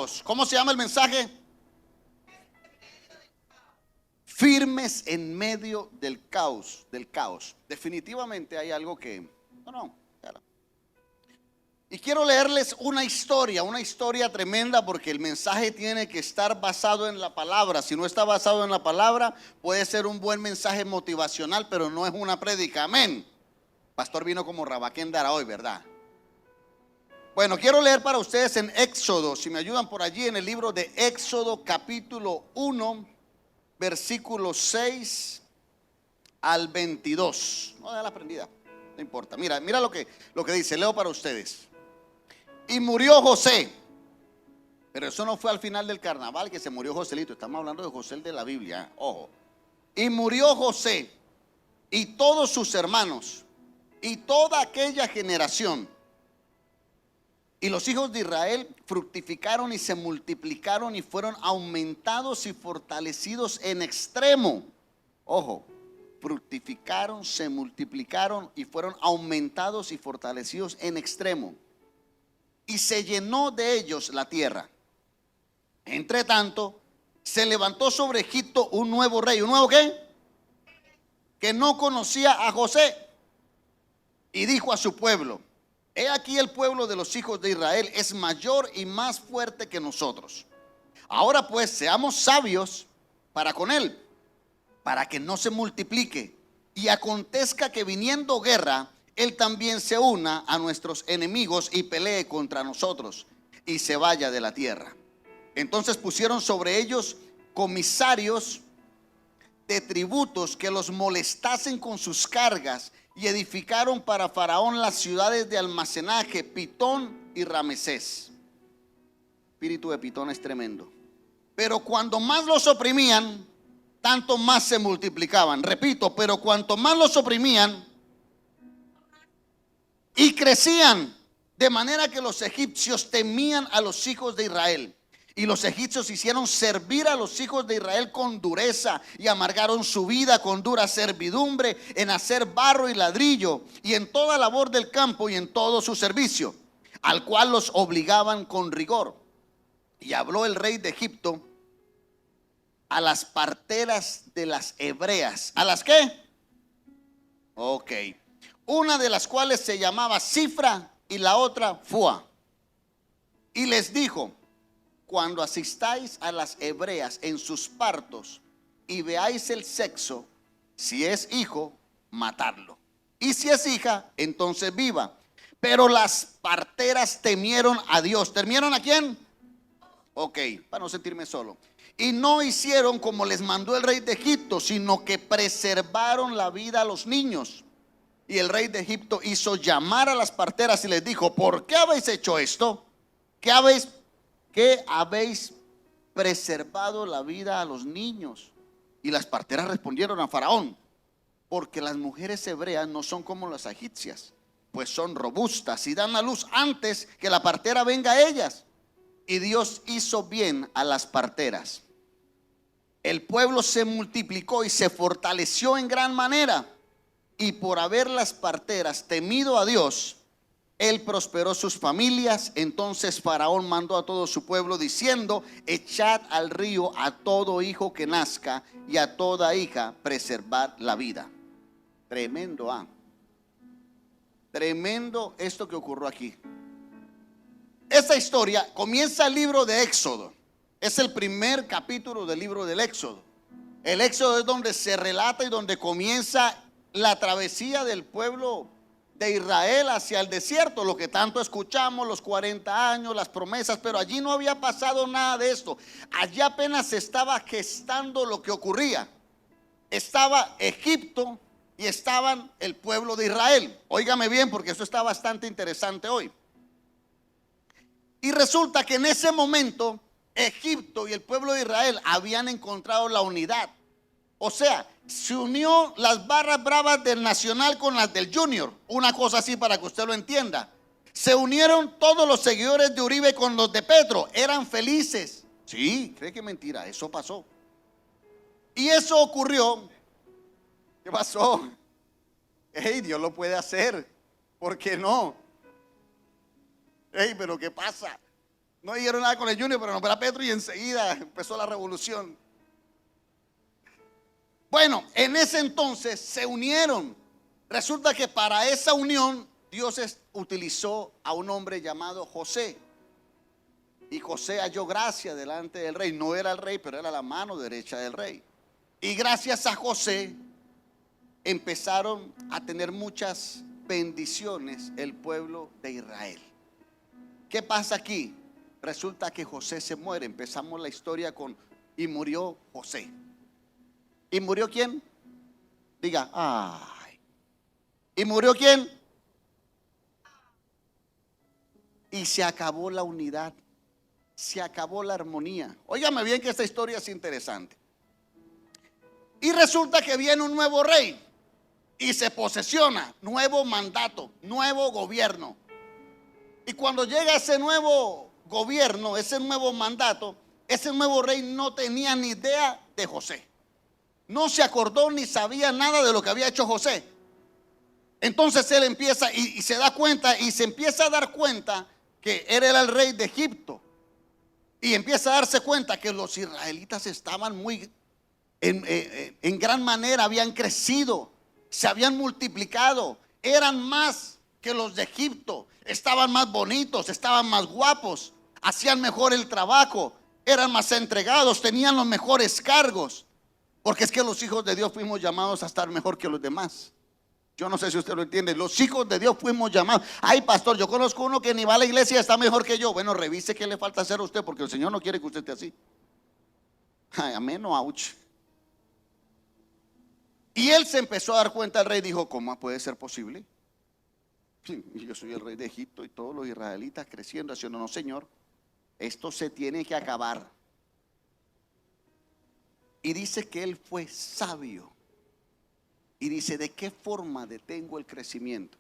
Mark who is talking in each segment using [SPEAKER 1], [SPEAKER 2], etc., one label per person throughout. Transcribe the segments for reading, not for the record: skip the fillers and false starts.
[SPEAKER 1] caos. ¿Cómo se llama el mensaje? Firmes en medio del caos, Definitivamente hay algo que claro. Y quiero leerles una historia tremenda, porque el mensaje tiene que estar basado en la palabra. Si no está basado en la palabra, puede ser un buen mensaje motivacional, pero no es una prédica. Amén. Pastor vino como Rabaquendara hoy, ¿verdad? Bueno, quiero leer para ustedes en Éxodo, si me ayudan por allí, en el libro de Éxodo capítulo 1, versículo 6 al 22. No, da la prendida, no importa. Mira lo que dice, leo para ustedes. Y murió José. Pero eso no fue al final del carnaval que se murió Joselito. Estamos hablando de José de la Biblia, ojo. Y murió José y todos sus hermanos y toda aquella generación. Y los hijos de Israel fructificaron y se multiplicaron y fueron aumentados y fortalecidos en extremo. Ojo, fructificaron, se multiplicaron y fueron aumentados y fortalecidos en extremo. Y se llenó de ellos la tierra. Entre tanto, se levantó sobre Egipto un nuevo rey. ¿Un nuevo qué? Que no conocía a José. Y dijo a su pueblo: he aquí, el pueblo de los hijos de Israel es mayor y más fuerte que nosotros. Ahora pues, seamos sabios para con él, para que no se multiplique. Y acontezca que viniendo guerra, él también se una a nuestros enemigos y pelee contra nosotros y se vaya de la tierra. Entonces pusieron sobre ellos comisarios de tributos que los molestasen con sus cargas, y edificaron para Faraón las ciudades de almacenaje, Pitón y Ramesés. Espíritu de Pitón es tremendo. Pero cuando más los oprimían, tanto más se multiplicaban. Repito, pero cuanto más los oprimían y crecían, de manera que los egipcios temían a los hijos de Israel. Y los egipcios hicieron servir a los hijos de Israel con dureza, y amargaron su vida con dura servidumbre en hacer barro y ladrillo, y en toda labor del campo y en todo su servicio, al cual los obligaban con rigor. Y habló el rey de Egipto a las parteras de las hebreas. ¿A las qué? Ok. Una de las cuales se llamaba Cifra y la otra Fua. Y les dijo: cuando asistáis a las hebreas en sus partos y veáis el sexo, si es hijo, matadlo, y si es hija, entonces viva. Pero las parteras temieron a Dios. ¿Temieron a quién? Ok, para no sentirme solo. Y no hicieron como les mandó el rey de Egipto, sino que preservaron la vida a los niños. Y el rey de Egipto hizo llamar a las parteras y les dijo: ¿por qué habéis hecho esto? ¿Qué habéis preservado la vida a los niños? Y las parteras respondieron a Faraón: porque las mujeres hebreas no son como las egipcias, pues son robustas y dan a luz antes que la partera venga a ellas. Y Dios hizo bien a las parteras. El pueblo se multiplicó y se fortaleció en gran manera, y por haber las parteras temido a Dios, él prosperó sus familias. Entonces Faraón mandó a todo su pueblo diciendo: echad al río a todo hijo que nazca, y a toda hija preservad la vida. Tremendo, tremendo esto que ocurrió aquí. Esta historia comienza el libro de Éxodo. Es el primer capítulo del libro del Éxodo. El Éxodo es donde se relata y donde comienza la travesía del pueblo de Israel hacia el desierto, lo que tanto escuchamos, los 40 años, las promesas. Pero allí no había pasado nada de esto. Allí apenas se estaba gestando lo que ocurría. Estaba Egipto y estaban el pueblo de Israel. Óigame bien, porque esto está bastante interesante hoy. Y resulta que en ese momento Egipto y el pueblo de Israel habían encontrado la unidad. O sea, se unió las barras bravas del Nacional con las del Junior. Una cosa así para que usted lo entienda. Se unieron todos los seguidores de Uribe con los de Petro. Eran felices. Sí, cree que mentira, eso pasó. Y eso ocurrió. ¿Qué pasó? Hey, Dios lo puede hacer. ¿Por qué no? Hey, pero ¿qué pasa? No dijeron nada con el Junior, pero nombró a Petro y enseguida empezó la revolución. Bueno, en ese entonces se unieron. Resulta que para esa unión Dios utilizó a un hombre llamado José. Y José halló gracia delante del rey. No era el rey, pero era la mano derecha del rey. Y gracias a José empezaron a tener muchas bendiciones el pueblo de Israel. ¿Qué pasa aquí? Resulta que José se muere. Empezamos la historia con y murió José. ¿Y murió quién? Diga, ay. ¿Y murió quién? Y se acabó la unidad. Se acabó la armonía. Óigame bien que esta historia es interesante. Y resulta que viene un nuevo rey y se posesiona, nuevo mandato, nuevo gobierno. Y cuando llega ese nuevo gobierno, ese nuevo mandato, ese nuevo rey no tenía ni idea de José. No se acordó ni sabía nada de lo que había hecho José. Entonces él empieza y se da cuenta y se empieza a dar cuenta que él era el rey de Egipto. Y empieza a darse cuenta que los israelitas estaban muy en gran manera, habían crecido, se habían multiplicado, eran más que los de Egipto, estaban más bonitos, estaban más guapos, hacían mejor el trabajo, eran más entregados, tenían los mejores cargos. Porque es que los hijos de Dios fuimos llamados a estar mejor que los demás. Yo no sé si usted lo entiende. Los hijos de Dios fuimos llamados. Ay, pastor, yo conozco uno que ni va a la iglesia y está mejor que yo. Bueno, revise qué le falta hacer a usted, porque el Señor no quiere que usted esté así. Ay, amén o ouch. Y él se empezó a dar cuenta. El rey dijo, ¿cómo puede ser posible? Sí, yo soy el rey de Egipto y todos los israelitas creciendo, haciendo, no, señor, esto se tiene que acabar. Y dice que él fue sabio. Y dice, ¿de qué forma detengo el crecimiento?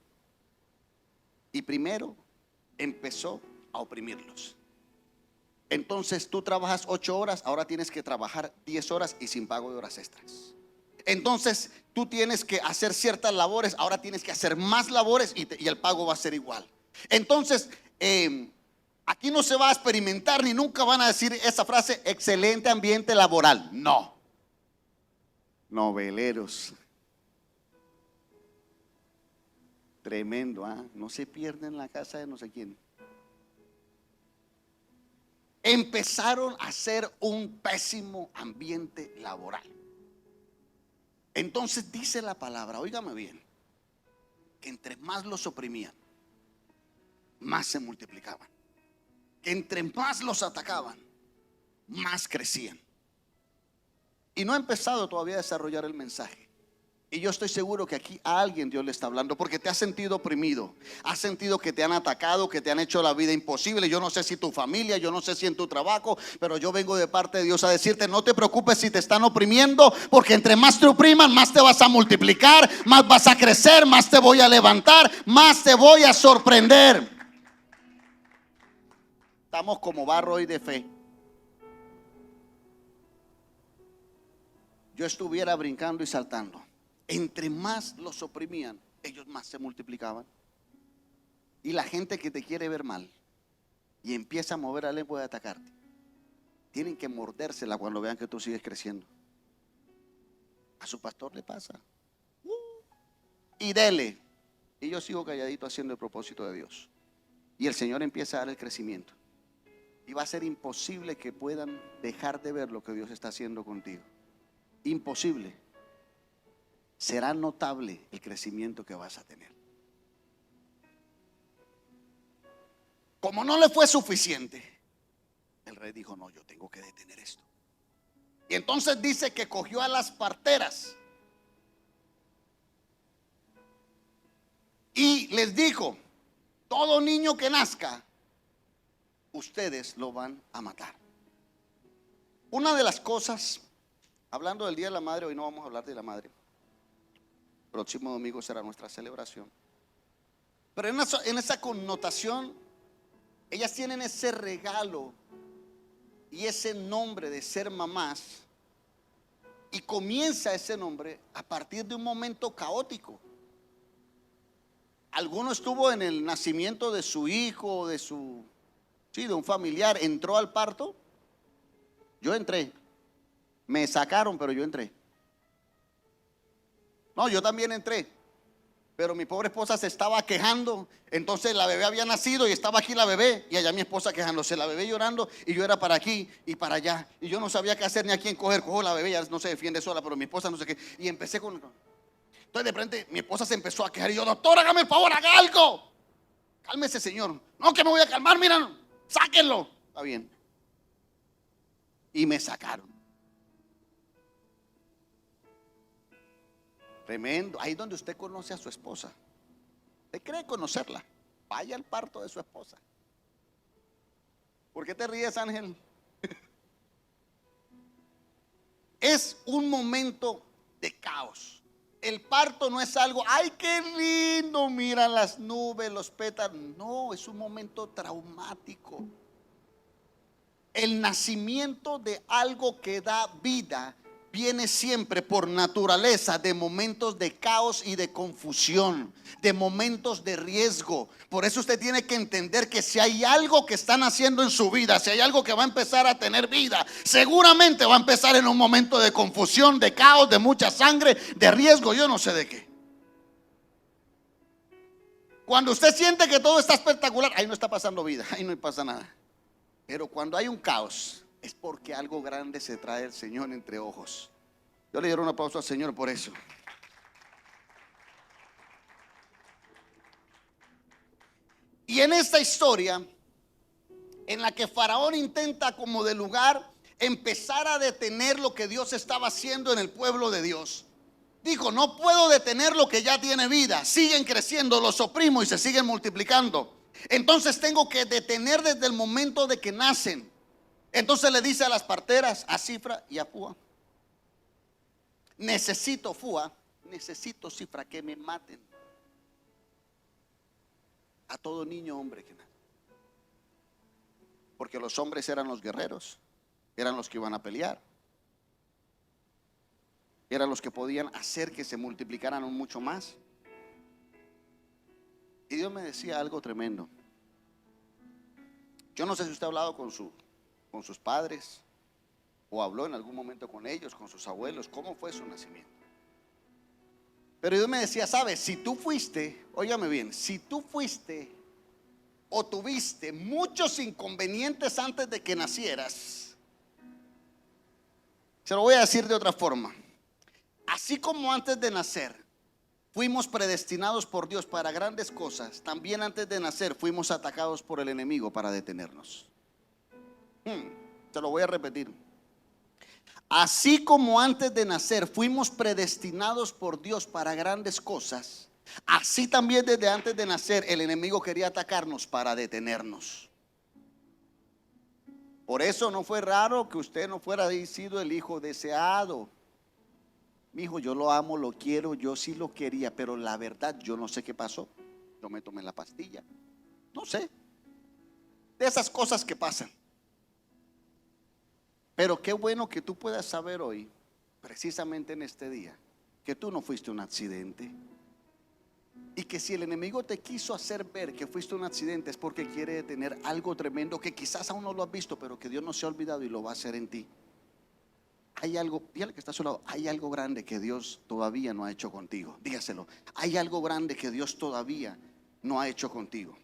[SPEAKER 1] Y primero empezó a oprimirlos. Entonces tú trabajas 8 horas, ahora tienes que trabajar 10 horas y sin pago de horas extras. Entonces tú tienes que hacer ciertas labores, ahora tienes que hacer más labores y el pago va a ser igual. Entonces aquí no se va a experimentar ni nunca van a decir esa frase, excelente ambiente laboral. No. Noveleros. Tremendo, no se pierden en la casa de no sé quién. Empezaron a hacer un pésimo ambiente laboral. Entonces dice la palabra, óigame bien, que entre más los oprimían, más se multiplicaban. Que entre más los atacaban, más crecían. Y no ha empezado todavía a desarrollar el mensaje. Y yo estoy seguro que aquí a alguien Dios le está hablando, porque te has sentido oprimido, has sentido que te han atacado, que te han hecho la vida imposible. Yo no sé si tu familia, yo no sé si en tu trabajo, pero yo vengo de parte de Dios a decirte, no te preocupes si te están oprimiendo, porque entre más te opriman, más te vas a multiplicar, más vas a crecer, más te voy a levantar, más te voy a sorprender. Estamos como barro hoy de fe. Yo estuviera brincando y saltando. Entre más los oprimían, ellos más se multiplicaban. Y la gente que te quiere ver mal y empieza a mover la lengua de atacarte, tienen que mordérsela cuando vean que tú sigues creciendo. A su pastor le pasa. Y dele. Y yo sigo calladito haciendo el propósito de Dios. Y el Señor empieza a dar el crecimiento. Y va a ser imposible que puedan dejar de ver lo que Dios está haciendo contigo. Imposible. Será notable el crecimiento que vas a tener. Como no le fue suficiente, el rey dijo, no, yo tengo que detener esto. Y entonces dice que cogió a las parteras y les dijo, todo niño que nazca, ustedes lo van a matar. Una de las cosas, hablando del Día de la Madre, hoy no vamos a hablar de la madre. Próximo domingo será nuestra celebración. Pero en esa connotación, ellas tienen ese regalo y ese nombre de ser mamás. Y comienza ese nombre a partir de un momento caótico. Alguno estuvo en el nacimiento de su hijo, de su sí, de un familiar, entró al parto. Yo entré. Me sacaron, pero yo entré. No, yo también entré. Pero mi pobre esposa se estaba quejando. Entonces la bebé había nacido y estaba aquí la bebé. Y allá mi esposa quejándose, la bebé llorando. Y yo era para aquí y para allá. Y yo no sabía qué hacer ni a quién coger. Cojo la bebé, ya no se defiende sola, pero mi esposa no sé qué. Y empecé con... Entonces de repente mi esposa se empezó a quejar. Y yo, doctor, hágame el favor, haga algo. Cálmese, señor. No, que me voy a calmar, mira, sáquenlo. Está bien. Y me sacaron. Tremendo. Ahí donde usted conoce a su esposa. Usted cree conocerla. Vaya al parto de su esposa. ¿Por qué te ríes, Ángel? Es un momento de caos. El parto no es algo, ay, qué lindo, miran las nubes, los pétalos. No, es un momento traumático. El nacimiento de algo que da vida viene siempre por naturaleza de momentos de caos y de confusión, de momentos de riesgo. Por eso usted tiene que entender que si hay algo que están haciendo en su vida, si hay algo que va a empezar a tener vida, seguramente va a empezar en un momento de confusión, de caos, de mucha sangre, de riesgo, yo no sé de qué. Cuando usted siente que todo está espectacular, ahí no está pasando vida, ahí no pasa nada. Pero cuando hay un caos, es porque algo grande se trae el Señor entre ojos. Yo le doy un aplauso al Señor por eso. Y en esta historia, en la que Faraón intenta como de lugar empezar a detener lo que Dios estaba haciendo en el pueblo de Dios, dijo, no puedo detener lo que ya tiene vida. Siguen creciendo, los oprimo y se siguen multiplicando. Entonces tengo que detener desde el momento de que nacen. Entonces le dice a las parteras, a Cifra y a Fua, necesito, Fua, necesito, Cifra, que me maten a todo niño hombre que nace. Porque los hombres eran los guerreros, eran los que iban a pelear, eran los que podían hacer que se multiplicaran mucho más. Y Dios me decía algo tremendo. Yo no sé si usted ha hablado con sus padres o habló en algún momento con ellos, con sus abuelos, cómo fue su nacimiento. Pero Dios me decía, sabes, si tú fuiste, óigame bien, si tú fuiste o tuviste muchos inconvenientes antes de que nacieras, se lo voy a decir de otra forma. Así como antes de nacer fuimos predestinados por Dios para grandes cosas, también antes de nacer fuimos atacados por el enemigo para detenernos. Se lo voy a repetir. Así como antes de nacer fuimos predestinados por Dios para grandes cosas, así también desde antes de nacer el enemigo quería atacarnos para detenernos. Por eso no fue raro que usted no fuera sido el hijo deseado. Mi hijo, yo lo amo, lo quiero, yo sí lo quería, pero la verdad yo no sé qué pasó. Yo me tomé la pastilla, no sé, de esas cosas que pasan. Pero qué bueno que tú puedas saber hoy, precisamente en este día, que tú no fuiste un accidente. Y que si el enemigo te quiso hacer ver que fuiste un accidente, es porque quiere detener algo tremendo que quizás aún no lo has visto, pero que Dios no se ha olvidado y lo va a hacer en ti. Hay algo, dígale que está a su lado, hay algo grande que Dios todavía no ha hecho contigo. Dígaselo, hay algo grande que Dios todavía no ha hecho contigo.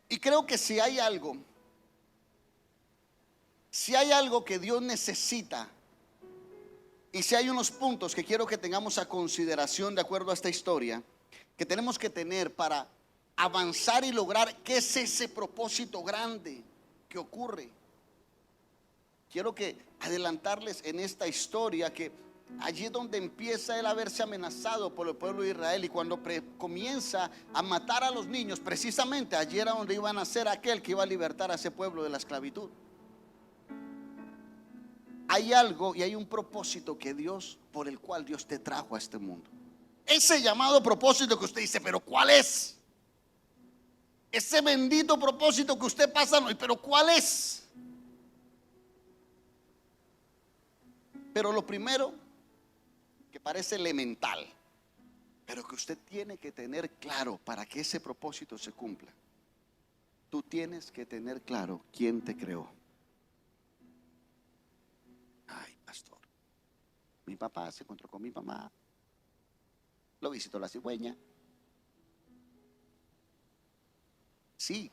[SPEAKER 1] Y creo que si hay algo que Dios necesita, y si hay unos puntos que quiero que tengamos a consideración de acuerdo a esta historia, que tenemos que tener para avanzar y lograr, ¿qué es ese propósito grande que ocurre? Quiero que adelantarles en esta historia que allí es donde empieza él a verse amenazado por el pueblo de Israel, y cuando comienza a matar a los niños, precisamente allí era donde iba a nacer aquel que iba a libertar a ese pueblo de la esclavitud. Hay algo y hay un propósito que Dios, por el cual Dios te trajo a este mundo. Ese llamado propósito que usted dice, pero ¿cuál es? Ese bendito propósito que usted pasa hoy, pero ¿cuál es? Pero lo primero, que parece elemental, pero que usted tiene que tener claro para que ese propósito se cumpla. Tú tienes que tener claro quién te creó. Ay, pastor, mi papá se encontró con mi mamá, lo visitó la cigüeña. Sí,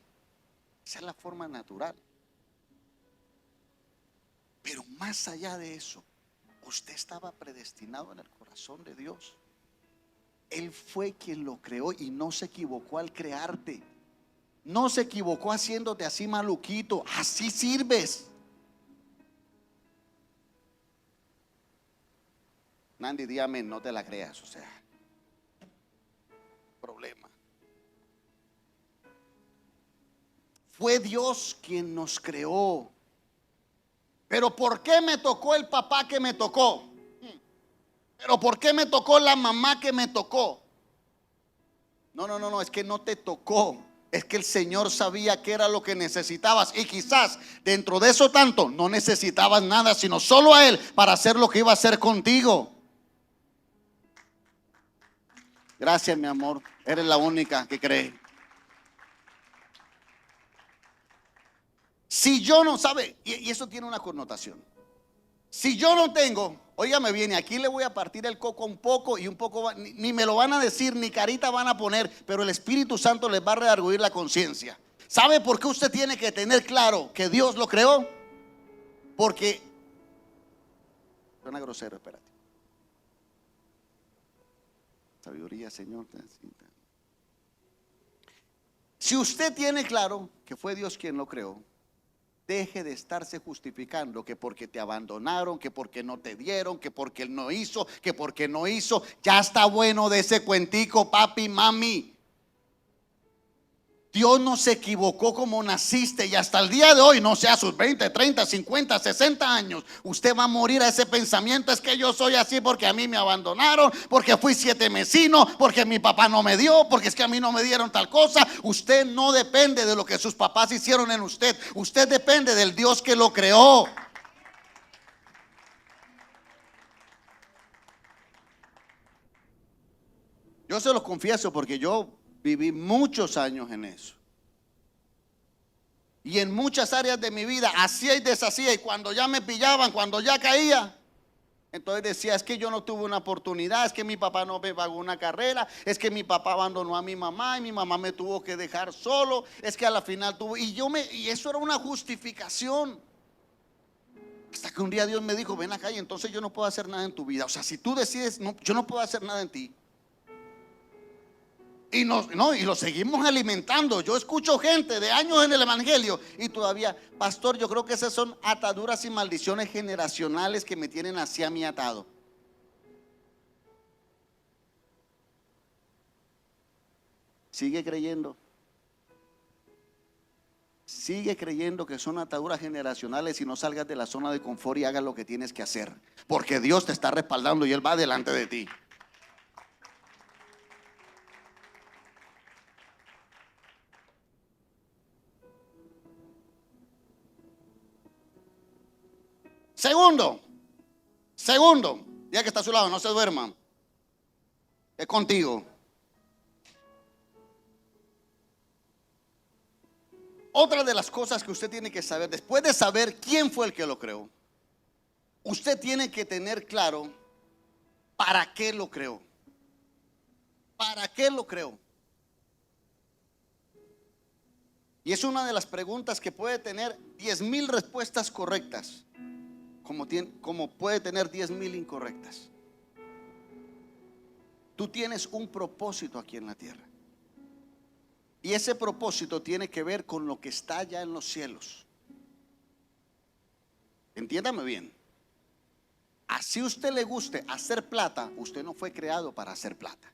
[SPEAKER 1] esa es la forma natural. Pero más allá de eso, usted estaba predestinado en el corazón de Dios. Él fue quien lo creó y no se equivocó al crearte. No se equivocó haciéndote así maluquito. Así sirves. Nandy, dígame, no te la creas, o sea, problema. Fue Dios quien nos creó. Pero ¿por qué me tocó el papá que me tocó? Pero ¿por qué me tocó la mamá que me tocó? No, es que no te tocó. Es que el Señor sabía que era lo que necesitabas. Y quizás dentro de eso tanto no necesitabas nada, sino solo a Él para hacer lo que iba a hacer contigo. Gracias, mi amor. Eres la única que cree. Si yo no sabe, y eso tiene una connotación. Si yo no tengo, óigame bien, aquí le voy a partir el coco un poco y un poco, ni me lo van a decir, ni carita van a poner, pero el Espíritu Santo les va a redarguir la conciencia. ¿Sabe por qué usted tiene que tener claro que Dios lo creó? Porque, suena grosero, espérate. Sabiduría, Señor. Si usted tiene claro que fue Dios quien lo creó, deje de estarse justificando que porque te abandonaron, que porque no te dieron, que porque él no hizo, que porque no hizo. Ya está bueno de ese cuentico, papi, mami. Dios no se equivocó como naciste y hasta el día de hoy, no sea sus 20, 30, 50, 60 años, usted va a morir a ese pensamiento. Es que yo soy así porque a mí me abandonaron, porque fui 7 mesino, porque mi papá no me dio, porque es que a mí no me dieron tal cosa. Usted no depende de lo que sus papás hicieron en usted. Usted depende del Dios que lo creó. Yo se lo confieso porque yo viví muchos años en eso. Y en muchas áreas de mi vida hacía y deshacía. Y cuando ya me pillaban, cuando ya caía, entonces decía: es que yo no tuve una oportunidad, es que mi papá no me pagó una carrera, es que mi papá abandonó a mi mamá y mi mamá me tuvo que dejar solo, es que a la final tuvo. Y eso era una justificación. Hasta que un día Dios me dijo: ven acá, y entonces yo no puedo hacer nada en tu vida. O sea, si tú decides, no, yo no puedo hacer nada en ti. Y lo seguimos alimentando. Yo escucho gente de años en el evangelio y todavía, pastor, yo creo que esas son ataduras y maldiciones generacionales que me tienen así a mí atado. Sigue creyendo. Sigue creyendo que son ataduras generacionales y no salgas de la zona de confort y hagas lo que tienes que hacer. Porque Dios te está respaldando y Él va delante de ti. Segundo, ya que está a su lado, no se duerma. Es contigo. Otra de las cosas que usted tiene que saber, después de saber quién fue el que lo creó, usted tiene que tener claro para qué lo creó. ¿Para qué lo creó? Y es una de las preguntas que puede tener 10,000 respuestas correctas, como puede tener 10,000 incorrectas. Tú tienes un propósito aquí en la tierra. Y ese propósito tiene que ver con lo que está allá en los cielos. Entiéndame bien. Así usted le guste hacer plata, usted no fue creado para hacer plata.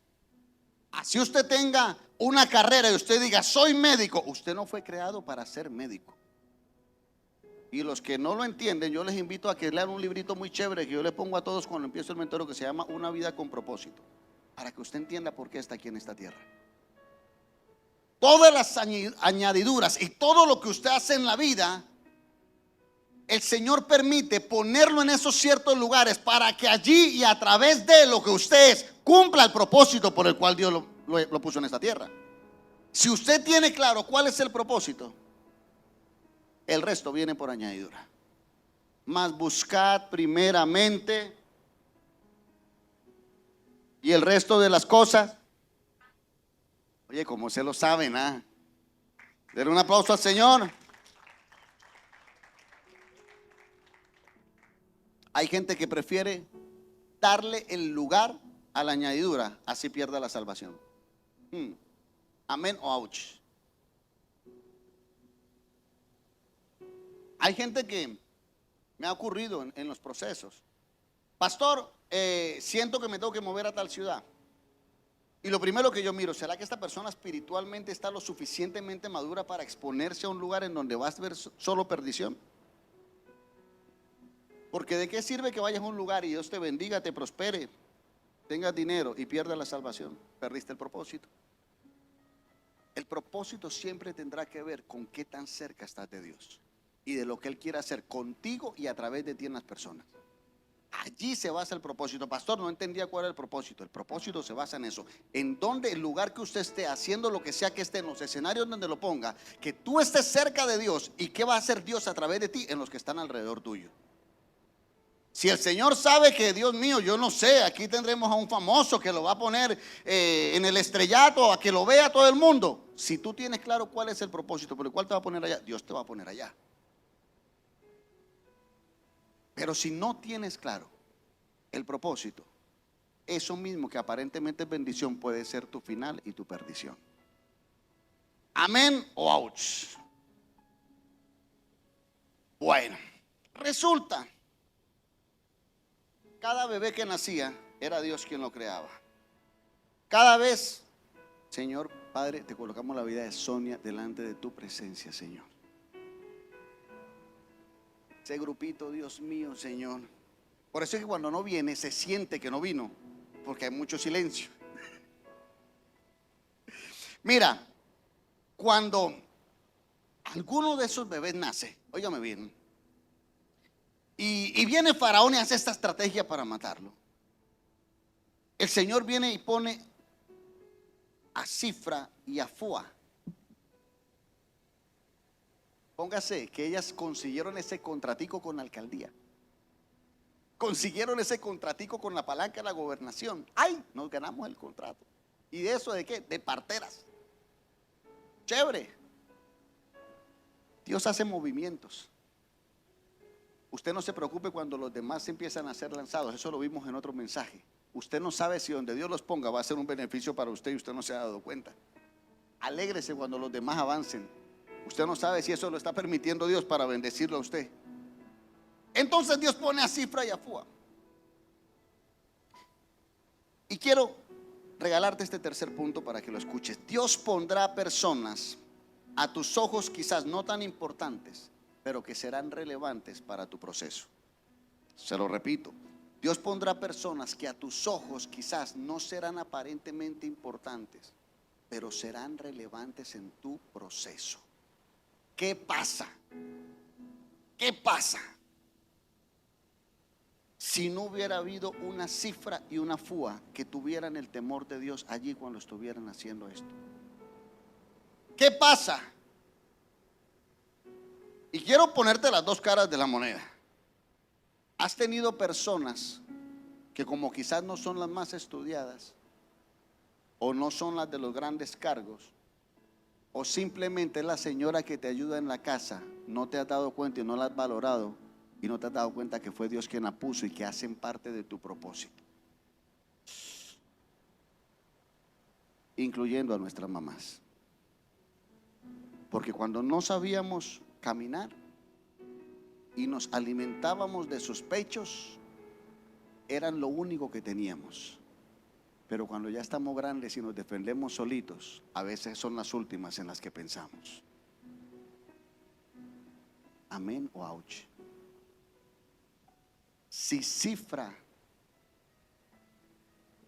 [SPEAKER 1] Así usted tenga una carrera y usted diga: soy médico, usted no fue creado para ser médico. Y los que no lo entienden, yo les invito a que lean un librito muy chévere que yo le pongo a todos cuando empiezo el mentorio, que se llama Una vida con propósito, para que usted entienda por qué está aquí en esta tierra. Todas las añadiduras y todo lo que usted hace en la vida el Señor permite ponerlo en esos ciertos lugares para que allí y a través de lo que usted es, cumpla el propósito por el cual Dios lo puso en esta tierra. Si usted tiene claro cuál es el propósito, el resto viene por añadidura. Mas buscad primeramente, y el resto de las cosas, oye, como se lo saben, ¿ah? Denle un aplauso al Señor. Hay gente que prefiere darle el lugar a la añadidura, así pierda la salvación. Amén o ouch. Hay gente que me ha ocurrido en los procesos. Pastor, siento que me tengo que mover a tal ciudad. Y lo primero que yo miro, ¿será que esta persona espiritualmente está lo suficientemente madura para exponerse a un lugar en donde vas a ver solo perdición? Porque ¿de qué sirve que vayas a un lugar y Dios te bendiga, te prospere, tengas dinero y pierdas la salvación? Perdiste el propósito. El propósito siempre tendrá que ver con qué tan cerca estás de Dios y de lo que Él quiere hacer contigo y a través de ti en las personas. Allí se basa el propósito. Pastor, no entendía cuál era el propósito. El propósito se basa en eso. En donde el lugar que usted esté haciendo lo que sea que esté, en los escenarios donde lo ponga, que tú estés cerca de Dios. ¿Y qué va a hacer Dios a través de ti? En los que están alrededor tuyo. Si el Señor sabe que, Dios mío, yo no sé, aquí tendremos a un famoso que lo va a poner en el estrellato, a que lo vea todo el mundo. Si tú tienes claro cuál es el propósito por el cual te va a poner allá, Dios te va a poner allá. Pero si no tienes claro el propósito, eso mismo que aparentemente es bendición puede ser tu final y tu perdición. Amén o ouch. Bueno, resulta, cada bebé que nacía era Dios quien lo creaba. Cada vez, Señor Padre, te colocamos la vida de Sonia delante de tu presencia, Señor. Ese grupito, Dios mío, Señor. Por eso es que cuando no viene se siente que no vino, porque hay mucho silencio. Mira, cuando alguno de esos bebés nace, óigame bien, y viene Faraón y hace esta estrategia para matarlo, el Señor viene y pone a Cifra y a Fua. Póngase que ellas consiguieron ese contratico con la alcaldía. Consiguieron ese contratico con la palanca de la gobernación. ¡Ay! Nos ganamos el contrato. ¿Y de eso de qué? De parteras. Chévere. Dios hace movimientos. Usted no se preocupe cuando los demás empiezan a ser lanzados. Eso lo vimos en otro mensaje. Usted no sabe si donde Dios los ponga va a ser un beneficio para usted y usted no se ha dado cuenta. Alégrese cuando los demás avancen. Usted no sabe si eso lo está permitiendo Dios para bendecirlo a usted. Entonces Dios pone a Cifra y a Fua. Y quiero regalarte este tercer punto para que lo escuches. Dios pondrá personas a tus ojos quizás no tan importantes, pero que serán relevantes para tu proceso. Se lo repito. Dios pondrá personas que a tus ojos quizás no serán aparentemente importantes, pero serán relevantes en tu proceso. ¿Qué pasa? ¿Qué pasa si no hubiera habido una Cifra y una Fua que tuvieran el temor de Dios allí cuando estuvieran haciendo esto? ¿Qué pasa? Y quiero ponerte las dos caras de la moneda. Has tenido personas que como quizás no son las más estudiadas o no son las de los grandes cargos, o simplemente es la señora que te ayuda en la casa, no te has dado cuenta y no la has valorado y no te has dado cuenta que fue Dios quien la puso y que hacen parte de tu propósito, incluyendo a nuestras mamás. Porque cuando no sabíamos caminar y nos alimentábamos de sus pechos, eran lo único que teníamos. Pero cuando ya estamos grandes y nos defendemos solitos, a veces son las últimas en las que pensamos. Amén o ouch. Si Cifra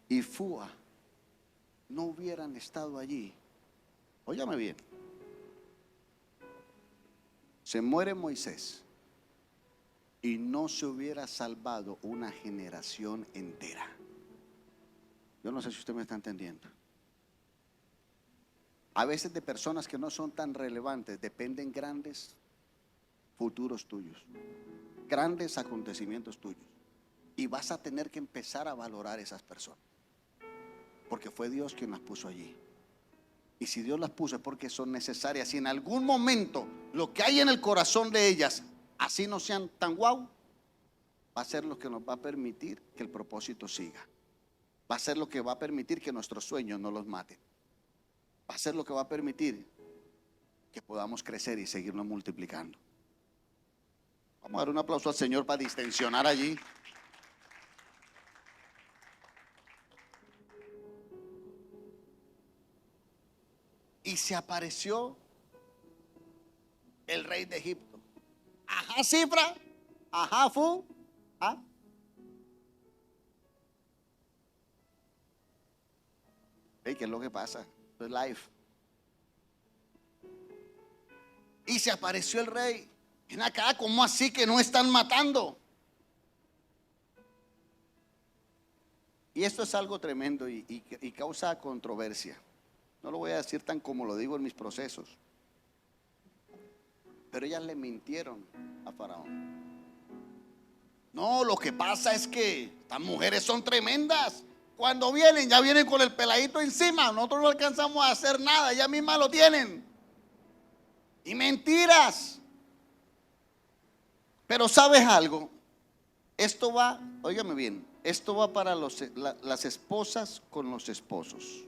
[SPEAKER 1] y Fua no hubieran estado allí, óyame bien, se muere Moisés y no se hubiera salvado una generación entera. Yo no sé si usted me está entendiendo. A veces de personas que no son tan relevantes dependen grandes futuros tuyos, grandes acontecimientos tuyos. Y vas a tener que empezar a valorar esas personas, porque fue Dios quien las puso allí. Y si Dios las puso es porque son necesarias. Si en algún momento lo que hay en el corazón de ellas, así no sean tan guau, va a ser lo que nos va a permitir que el propósito siga. Va a ser lo que va a permitir que nuestros sueños no los maten. Va a ser lo que va a permitir que podamos crecer y seguirnos multiplicando. Vamos a dar un aplauso al Señor para distensionar allí. Y se apareció el rey de Egipto. Ajá, cifra. Ajá, fu. ¿Ah? Hey, ¿qué es lo que pasa? Esto es live. Y se apareció el rey. Ven acá, ¿cómo así que no están matando? Y esto es algo tremendo y causa controversia. No lo voy a decir tan como lo digo en mis procesos. Pero ellas le mintieron a Faraón. No, lo que pasa es que estas mujeres son tremendas. Cuando vienen, ya vienen con el peladito encima. Nosotros no alcanzamos a hacer nada, ellas mismas lo tienen. Y mentiras. Pero ¿sabes algo? Esto va, óigame bien, esto va para las esposas con los esposos.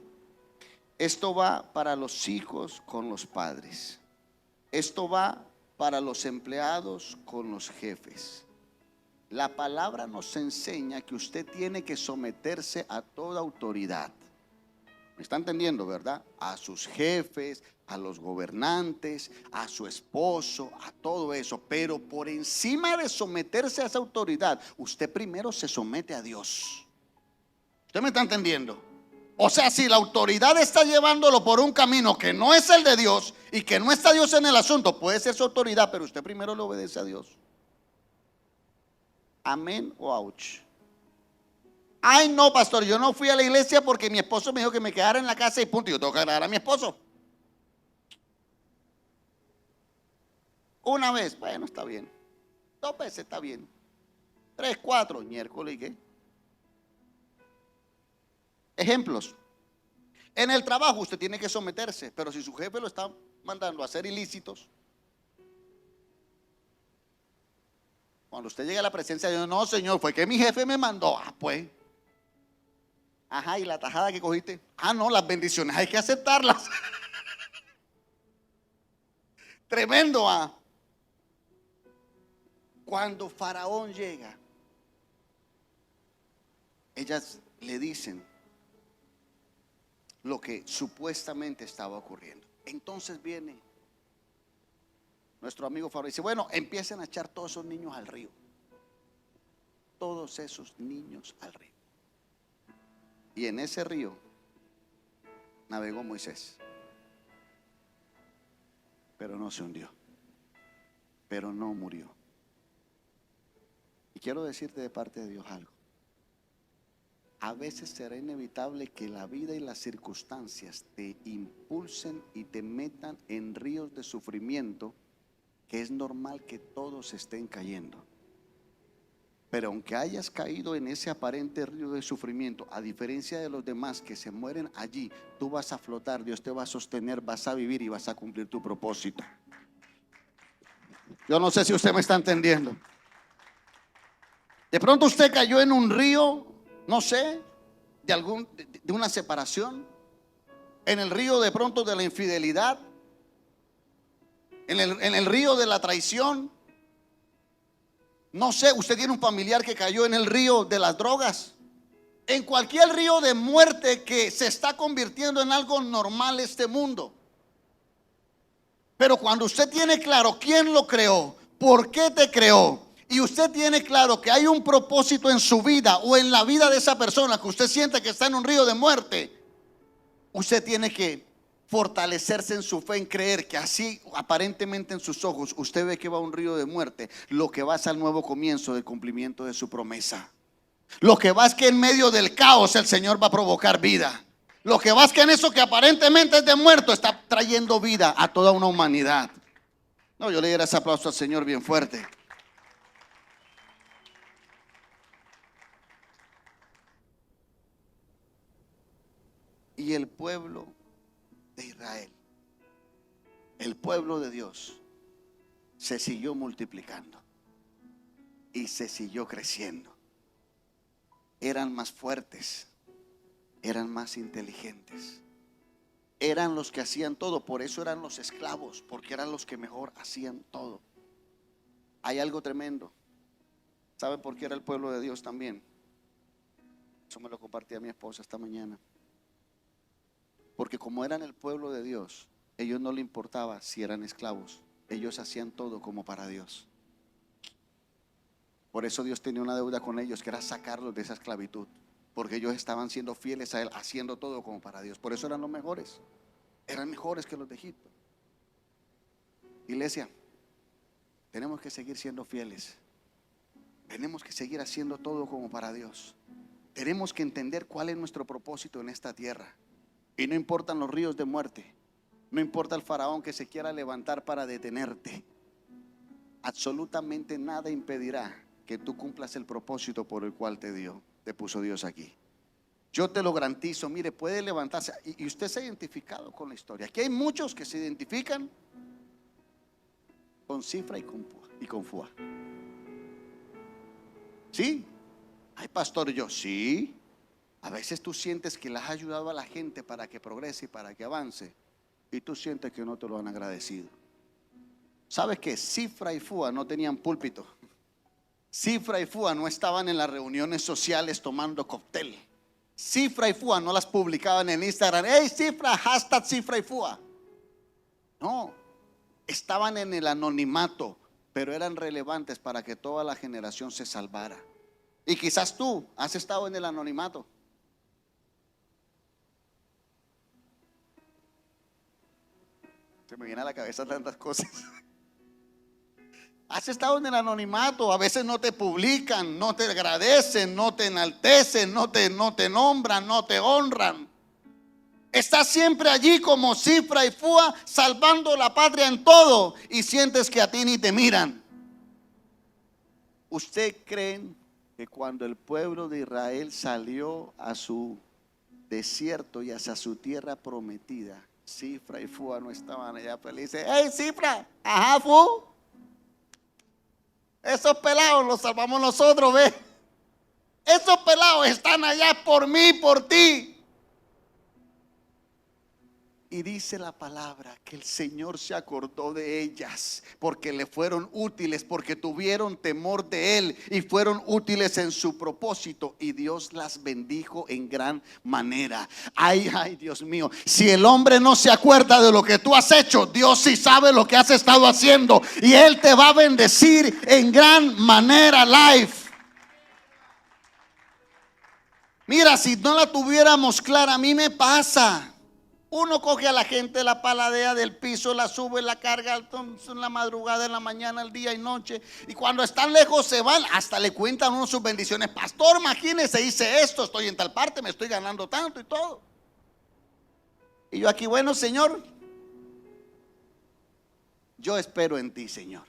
[SPEAKER 1] Esto va para los hijos con los padres. Esto va para los empleados con los jefes. La palabra nos enseña que usted tiene que someterse a toda autoridad. ¿Me está entendiendo, verdad? A sus jefes, a los gobernantes, a su esposo, a todo eso. Pero por encima de someterse a esa autoridad, usted primero se somete a Dios. ¿Usted me está entendiendo? O sea, si la autoridad está llevándolo por un camino que no es el de Dios y que no está Dios en el asunto, puede ser su autoridad, pero usted primero le obedece a Dios. Amén o ouch. Ay, no, pastor, yo no fui a la iglesia porque mi esposo me dijo que me quedara en la casa y punto. Yo tengo que agradar a mi esposo. Una vez, bueno, está bien. 2 veces está bien. 3, 4, miércoles, ¿y qué? Ejemplos. En el trabajo usted tiene que someterse, pero si su jefe lo está mandando a hacer ilícitos, cuando usted llega a la presencia de Dios, no, Señor, fue que mi jefe me mandó. Ah, pues. Ajá, ¿y la tajada que cogiste? Ah, no, las bendiciones hay que aceptarlas. Tremendo, ah. Cuando Faraón llega, ellas le dicen lo que supuestamente estaba ocurriendo. Entonces viene nuestro amigo Faraón y dice, bueno, empiecen a echar todos esos niños al río. Todos esos niños al río. Y en ese río navegó Moisés. Pero no se hundió. Pero no murió. Y quiero decirte de parte de Dios algo. A veces será inevitable que la vida y las circunstancias te impulsen y te metan en ríos de sufrimiento, que es normal que todos estén cayendo. Pero aunque hayas caído en ese aparente río de sufrimiento, a diferencia de los demás que se mueren allí, tú vas a flotar, Dios te va a sostener, vas a vivir y vas a cumplir tu propósito. Yo no sé si usted me está entendiendo. De pronto usted cayó en un río, no sé, de una separación, en el río de pronto de la infidelidad, en el río de la traición. No sé, usted tiene un familiar que cayó en el río de las drogas, en cualquier río de muerte que se está convirtiendo en algo normal este mundo. Pero cuando usted tiene claro quién lo creó, por qué te creó, y usted tiene claro que hay un propósito en su vida o en la vida de esa persona que usted siente que está en un río de muerte, usted tiene que fortalecerse en su fe, en creer que así aparentemente en sus ojos usted ve que va un río de muerte, lo que va es al nuevo comienzo del cumplimiento de su promesa. Lo que va es que en medio del caos el Señor va a provocar vida. Lo que va es que en eso que aparentemente es de muerto está trayendo vida a toda una humanidad. No, yo le diera ese aplauso al Señor bien fuerte. Y el pueblo de Israel, el pueblo de Dios, se siguió multiplicando y se siguió creciendo. Eran más fuertes, eran más inteligentes, eran los que hacían todo. Por eso eran los esclavos, porque eran los que mejor hacían todo. Hay algo tremendo. ¿Sabe por qué era el pueblo de Dios también? Eso me lo compartí a mi esposa esta mañana. Porque como eran el pueblo de Dios, ellos no le importaba si eran esclavos. Ellos hacían todo como para Dios. Por eso Dios tenía una deuda con ellos, que era sacarlos de esa esclavitud. Porque ellos estaban siendo fieles a Él, haciendo todo como para Dios. Por eso eran los mejores. Eran mejores que los de Egipto. Iglesia, tenemos que seguir siendo fieles. Tenemos que seguir haciendo todo como para Dios. Tenemos que entender cuál es nuestro propósito en esta tierra. Y no importan los ríos de muerte. No importa el faraón que se quiera levantar para detenerte. Absolutamente nada impedirá que tú cumplas el propósito por el cual te puso Dios aquí. Yo te lo garantizo. Mire, puede levantarse y usted se ha identificado con la historia. Aquí hay muchos que se identifican con Cifra y con Fua. ¿Sí? Hay pastor, yo sí. A veces tú sientes que le has ayudado a la gente para que progrese y para que avance, y tú sientes que no te lo han agradecido. ¿Sabes qué? Cifra y Fua no tenían púlpito. Cifra y Fua no estaban en las reuniones sociales tomando cóctel. Cifra y Fua no las publicaban en Instagram. ¡Hey, Cifra! Hashtag Cifra y Fua. No, estaban en el anonimato, pero eran relevantes para que toda la generación se salvara. Y quizás tú has estado en el anonimato. Se me viene a la cabeza tantas cosas. Has estado en el anonimato. A veces no te publican, no te agradecen, no te enaltecen, no te nombran, no te honran. Estás siempre allí como Cifra y Fua, salvando la patria en todo, y sientes que a ti ni te miran. ¿Usted cree que cuando el pueblo de Israel salió a su desierto y hacia su tierra prometida, Cifra y Fua no estaban allá felices? ¡Hey, Cifra! ¡Ajá, Fu! Esos pelados los salvamos nosotros, ¿ves? Esos pelados están allá por mí, por ti. Y dice la palabra que el Señor se acordó de ellas porque le fueron útiles, porque tuvieron temor de Él y fueron útiles en su propósito, y Dios las bendijo en gran manera. Ay, Dios mío, si el hombre no se acuerda de lo que tú has hecho, Dios sí sabe lo que has estado haciendo, y Él te va a bendecir en gran manera. Life. Mira, si no la tuviéramos clara, a mí me pasa. Uno coge a la gente, la paladea del piso, la sube, la carga en la madrugada, en la mañana, el día y noche. Y cuando están lejos se van, hasta le cuentan uno sus bendiciones. Pastor, imagínese, hice esto, estoy en tal parte, me estoy ganando tanto y todo. Y yo aquí, bueno, Señor, yo espero en ti, Señor.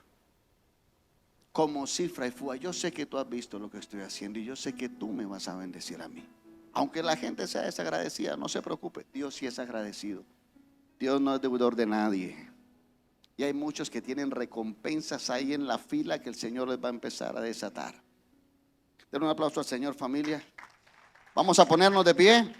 [SPEAKER 1] Como Cifra y Fua, yo sé que tú has visto lo que estoy haciendo y yo sé que tú me vas a bendecir a mí. Aunque la gente sea desagradecida, no se preocupe, Dios sí es agradecido. Dios no es deudor de nadie. Y hay muchos que tienen recompensas ahí en la fila que el Señor les va a empezar a desatar. Den un aplauso al Señor, familia. Vamos a ponernos de pie.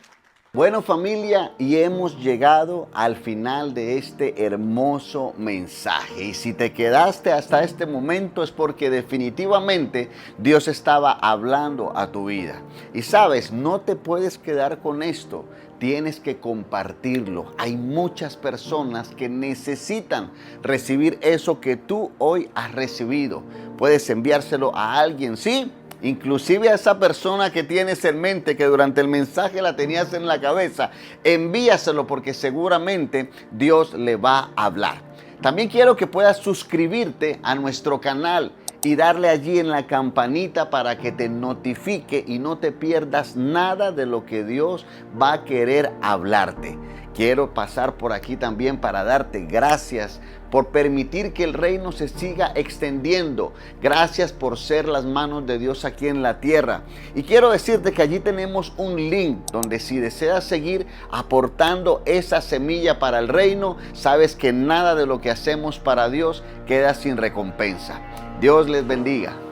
[SPEAKER 1] Bueno, familia, y hemos llegado al final de este hermoso mensaje. Y si te quedaste hasta este momento es porque definitivamente Dios estaba hablando a tu vida. Y sabes, no te puedes quedar con esto. Tienes que compartirlo. Hay muchas personas que necesitan recibir eso que tú hoy has recibido. Puedes enviárselo a alguien, ¿sí? inclusive a esa persona que tienes en mente, que durante el mensaje la tenías en la cabeza, envíaselo porque seguramente Dios le va a hablar. También quiero que puedas suscribirte a nuestro canal y darle allí en la campanita para que te notifique y no te pierdas nada de lo que Dios va a querer hablarte. Quiero pasar por aquí también para darte gracias por permitir que el reino se siga extendiendo. Gracias por ser las manos de Dios aquí en la tierra. Y quiero decirte que allí tenemos un link donde si deseas seguir aportando esa semilla para el reino, sabes que nada de lo que hacemos para Dios queda sin recompensa. Dios les bendiga.